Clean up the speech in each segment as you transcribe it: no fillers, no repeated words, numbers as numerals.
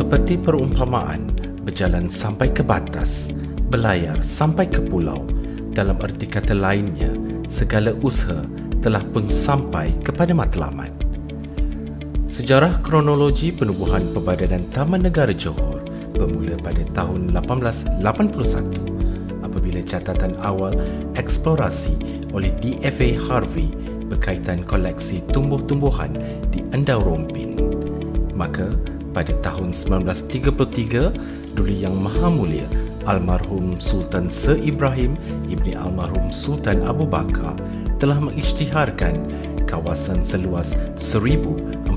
Seperti perumpamaan, berjalan sampai ke batas, berlayar sampai ke pulau. Dalam erti kata lainnya, segala usaha telah pun sampai kepada matlamat. Sejarah kronologi penubuhan Perbadanan Taman Negara Johor bermula pada tahun 1881 apabila catatan awal eksplorasi oleh D.F.A. Harvey berkaitan koleksi tumbuh-tumbuhan di Endau Rompin. Maka pada tahun 1933, Duli Yang Maha Mulia almarhum Sultan Sir Ibrahim Ibni almarhum Sultan Abu Bakar telah mengisytiharkan kawasan seluas 1014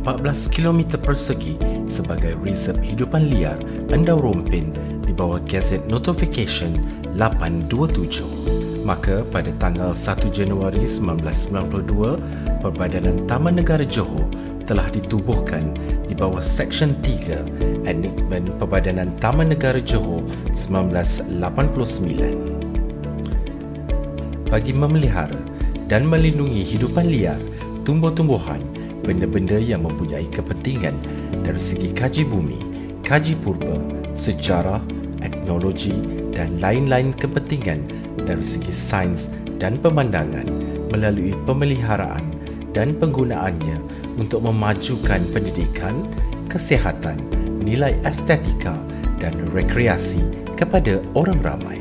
km persegi sebagai reserve hidupan liar Endau Rompin di bawah Gazette Notification 827. Maka pada tanggal 1 Januari 1992, Perbadanan Taman Negara Johor telah ditubuhkan di bawah Seksyen 3 Enactment Perbadanan Taman Negara Johor 1989. Bagi memelihara dan melindungi hidupan liar, tumbuh-tumbuhan, benda-benda yang mempunyai kepentingan dari segi kaji bumi, kaji purba, sejarah, etnologi dan lain-lain kepentingan dari segi sains dan pemandangan melalui pemeliharaan dan penggunaannya untuk memajukan pendidikan, kesihatan, nilai estetika dan rekreasi kepada orang ramai.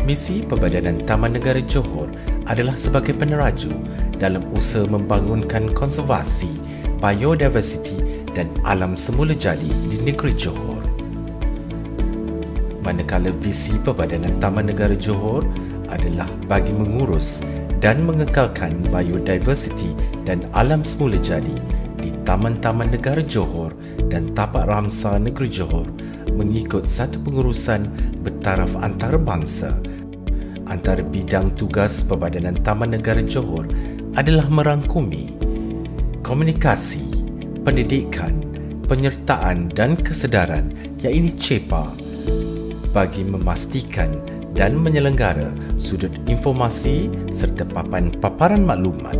Misi Perbadanan Taman Negara Johor adalah sebagai peneraju dalam usaha membangunkan konservasi, biodiversiti dan alam semula jadi di negeri Johor. Manakala visi Perbadanan Taman Negara Johor adalah bagi mengurus dan mengekalkan biodiversiti dan alam semula jadi di Taman-Taman Negara Johor dan Tapak Ramsar Negeri Johor mengikut satu pengurusan bertaraf antarabangsa. Antara bidang tugas Perbadanan Taman Negara Johor adalah merangkumi komunikasi, pendidikan, penyertaan dan kesedaran, iaitu CEPA, bagi memastikan dan menyelenggara sudut informasi serta paparan maklumat,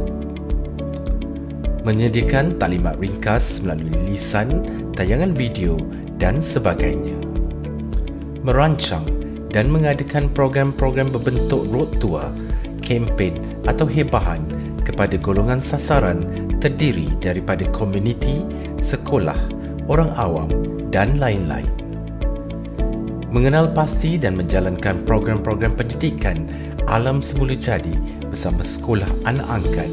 menyediakan taklimat ringkas melalui lisan, tayangan video dan sebagainya, merancang dan mengadakan program-program berbentuk road tour, kempen atau hebahan kepada golongan sasaran terdiri daripada komuniti, sekolah, orang awam dan lain-lain. Mengenal pasti dan menjalankan program-program pendidikan alam semula jadi bersama sekolah anak angkat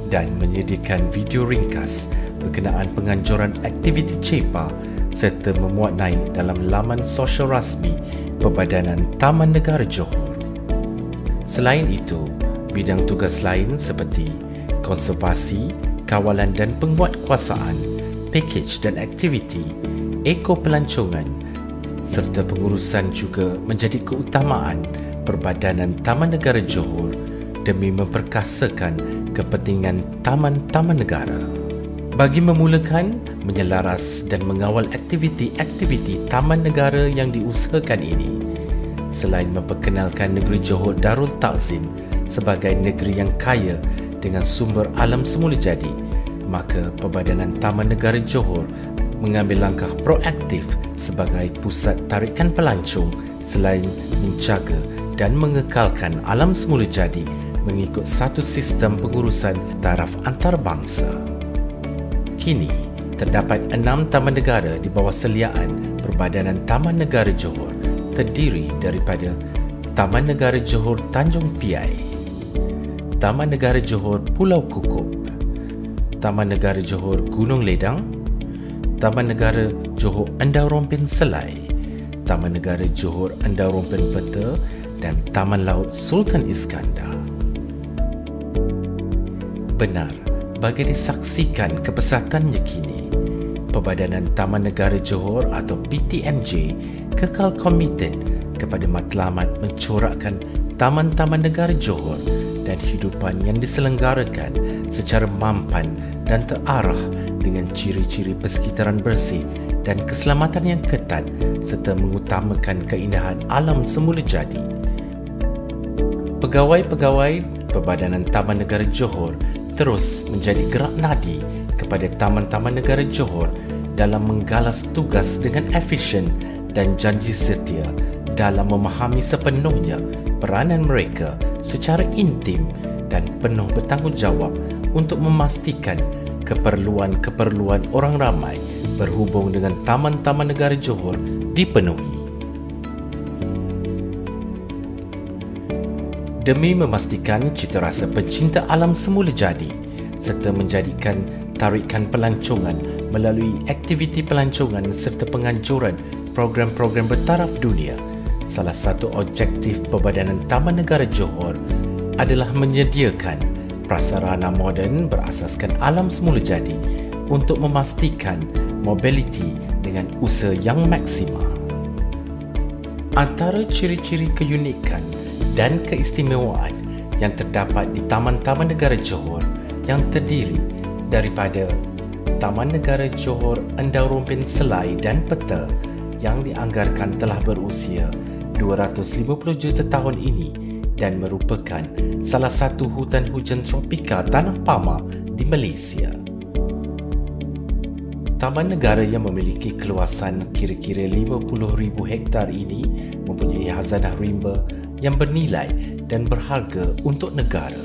dan menyediakan video ringkas berkenaan penganjuran aktiviti CEPA serta memuat naik dalam laman sosial rasmi Perbadanan Taman Negara Johor. Selain itu, bidang tugas lain seperti konservasi, kawalan dan penguatkuasaan, pakej dan aktiviti, eko-pelancongan serta pengurusan juga menjadi keutamaan Perbadanan Taman Negara Johor demi memperkasakan kepentingan taman-taman negara. Bagi memulakan, menyelaras dan mengawal aktiviti-aktiviti taman negara yang diusahakan ini, selain memperkenalkan negeri Johor Darul Takzim sebagai negeri yang kaya dengan sumber alam semula jadi, maka Perbadanan Taman Negara Johor mengambil langkah proaktif sebagai pusat tarikan pelancong selain menjaga dan mengekalkan alam semula jadi mengikut satu sistem pengurusan taraf antarabangsa. Kini, terdapat 6 taman negara di bawah seliaan Perbadanan Taman Negara Johor terdiri daripada Taman Negara Johor Tanjung Piai, Taman Negara Johor Pulau Kukup, Taman Negara Johor Gunung Ledang, Taman Negara Johor Endau Rompin Selai, Taman Negara Johor Endau Rompin Peta dan Taman Laut Sultan Iskandar. Benar, bagi disaksikan kepesatannya kini, Perbadanan Taman Negara Johor atau PTNJ kekal komited kepada matlamat mencorakkan taman-taman negara Johor dan hidupan yang diselenggarakan secara mampan dan terarah dengan ciri-ciri persekitaran bersih dan keselamatan yang ketat serta mengutamakan keindahan alam semula jadi. Pegawai-pegawai Perbadanan Taman Negara Johor terus menjadi gerak nadi kepada taman-taman negara Johor dalam menggalas tugas dengan efisien dan janji setia dalam memahami sepenuhnya peranan mereka secara intim dan penuh bertanggungjawab untuk memastikan keperluan-keperluan orang ramai berhubung dengan Taman-Taman Negara Johor dipenuhi. Demi memastikan citarasa pencinta alam semula jadi serta menjadikan tarikan pelancongan melalui aktiviti pelancongan serta penganjuran program-program bertaraf dunia, salah satu objektif Perbadanan Taman Negara Johor adalah menyediakan prasarana moden berasaskan alam semula jadi untuk memastikan mobiliti dengan usaha yang maksima. Antara ciri-ciri keunikan dan keistimewaan yang terdapat di Taman-Taman Negara Johor yang terdiri daripada Taman Negara Johor Endau Rompin Selai dan Peta yang dianggarkan telah berusia 250 juta tahun ini dan merupakan salah satu hutan hujan tropika tanah pama di Malaysia. Taman negara yang memiliki keluasan kira-kira 50,000 hektar ini mempunyai khazanah rimba yang bernilai dan berharga untuk negara.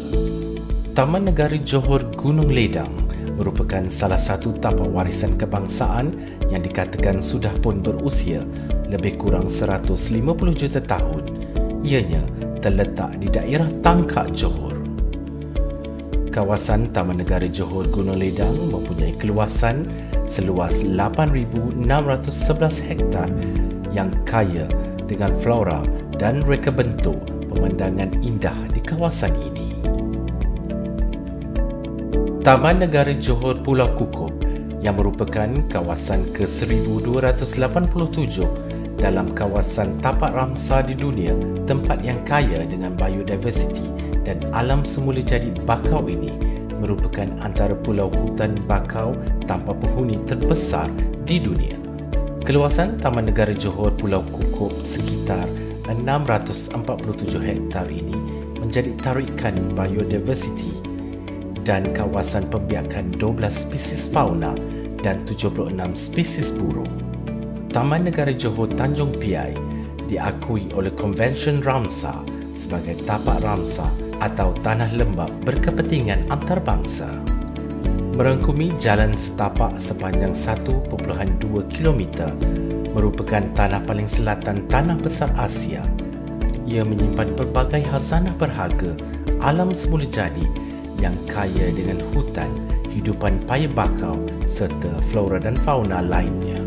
Taman Negara Johor Gunung Ledang merupakan salah satu tapak warisan kebangsaan yang dikatakan sudah pun berusia lebih kurang 150 juta tahun. Ianya terletak di daerah Tangkak, Johor. Kawasan Taman Negara Johor Gunung Ledang mempunyai keluasan seluas 8,611 hektar yang kaya dengan flora dan reka bentuk pemandangan indah di kawasan ini. Taman Negara Johor Pulau Kukup yang merupakan kawasan ke-1287 dalam kawasan tapak Ramsar di dunia, tempat yang kaya dengan biodiversiti dan alam semula jadi bakau ini merupakan antara pulau hutan bakau tanpa penghuni terbesar di dunia. Keluasan Taman Negara Johor Pulau Kukup sekitar 647 hektar ini menjadi tarikan biodiversiti dan kawasan pembiakan 12 spesies fauna dan 76 spesies burung. Taman Negara Johor Tanjung Piai diakui oleh Konvensyen Ramsar sebagai tapak Ramsar atau tanah lembap berkepentingan antarabangsa. Merangkumi jalan setapak sepanjang 1.2 km, merupakan tanah paling selatan tanah besar Asia. Ia menyimpan pelbagai khazanah berharga alam semula jadi yang kaya dengan hutan, hidupan paya bakau serta flora dan fauna lainnya.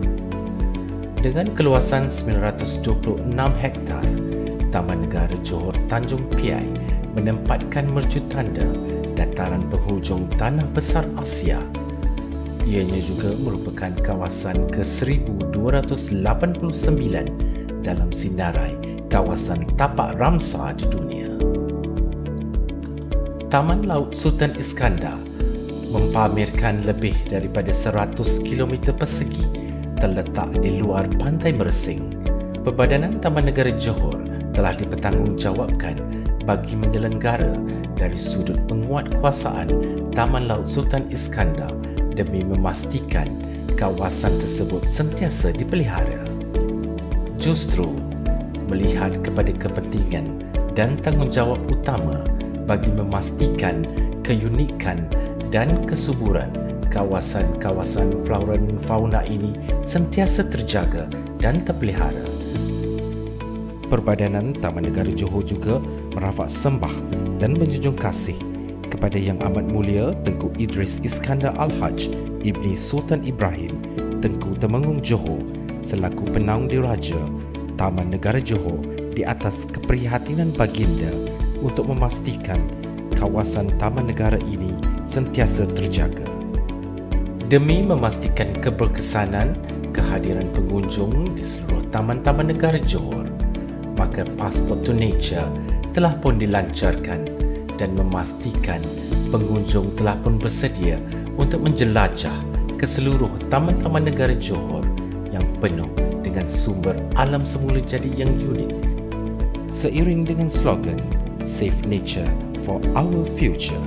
Dengan keluasan 926 hektar, Taman Negara Johor Tanjung Piai menempatkan mercutanda dataran penghujung tanah besar Asia. Ianya juga merupakan kawasan ke-1289 dalam sinarai kawasan tapak Ramsar di dunia. Taman Laut Sultan Iskandar mempamerkan lebih daripada 100 km persegi terletak di luar Pantai Mersing. Perbadanan Taman Negara Johor telah dipertanggungjawabkan bagi menyelenggara dari sudut penguatkuasaan Taman Laut Sultan Iskandar demi memastikan kawasan tersebut sentiasa dipelihara. Justru melihat kepada kepentingan dan tanggungjawab utama bagi memastikan keunikan dan kesuburan kawasan-kawasan flora dan fauna ini sentiasa terjaga dan terpelihara. Perbadanan Taman Negara Johor juga merafak sembah dan menjunjung kasih kepada Yang Amat Mulia Tengku Idris Iskandar Al-Haj Ibni Sultan Ibrahim Tengku Temenggung Johor selaku Penaung Diraja Taman Negara Johor di atas keprihatinan baginda untuk memastikan kawasan taman negara ini sentiasa terjaga. Demi memastikan keberkesanan kehadiran pengunjung di seluruh taman-taman negara Johor, maka Passport to Nature telah pun dilancarkan dan memastikan pengunjung telah pun bersedia untuk menjelajah ke seluruh taman-taman negara Johor yang penuh dengan sumber alam semula jadi yang unik. Seiring dengan slogan Save Nature for Our Future.